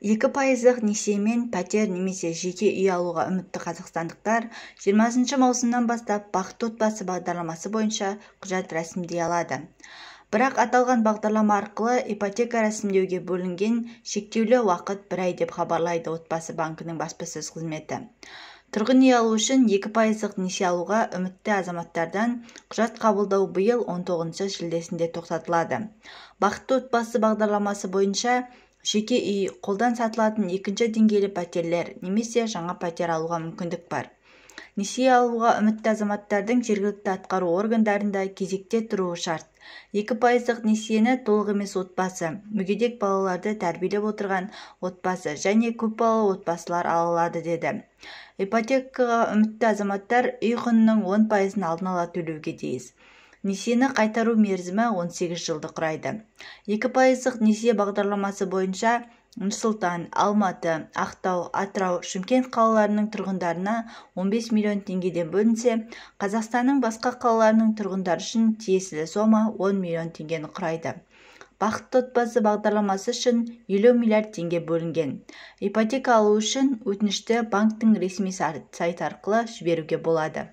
2% несиемен пәтер немесе жеке үй алуға үмітті қазақстандықтар 20 маусымнан бастап бақытты отбасы бағдарламасы бойынша құжат рәсімдей алады. Бірақ аталған бағдарлама арқылы ипотека рәсімдеуге бөлінген шектеулі уақыт 1 ай деп хабарлайды Отбасы банкінің баспасөз қызметі. Тұрғын үй алу үшін 2% несие алуға үмітті азаматтардан құжат қабылдау биыл 19 шілдесінде тоқтатылады. Бақытты отбасы бағдарламасы бойынша жеке үй, қолдан сатылатын екінші деңгейлі пәтерлер немесе жаңа пәтер алуға мүмкіндік бар. Несие алуға үмітті азаматтардың жергілікті атқару органдарында кезекте тұруы шарт. 2% несиені толық емес отбасы, мүгедек балаларды тәрбиелеп отырған отбасы және көпбалалы отбасылар ала алады деді. Ипотекаға үмітті азаматтар үй құнының 10%-ын алдын ала төлеуге тиіс. Несиені қайтару мерзімі 18 жылды құрайды. 2% несие бағдарламасы бойынша Нұр-Сұлтан, Алматы, Ақтау, Атырау, Шымкент қалаларының тұрғындарына 15 миллион теңгеден бөлінсе, Қазақстанның басқа қалаларының тұрғындары үшін тиесілі сома 10 миллион теңгені құрайды. Бақытты отбасы бағдарламасы үшін 50 миллиард теңге бөлінген. Ипотека алу үшін өтінішті банктің ресми сайты арқылы жіберуге болады.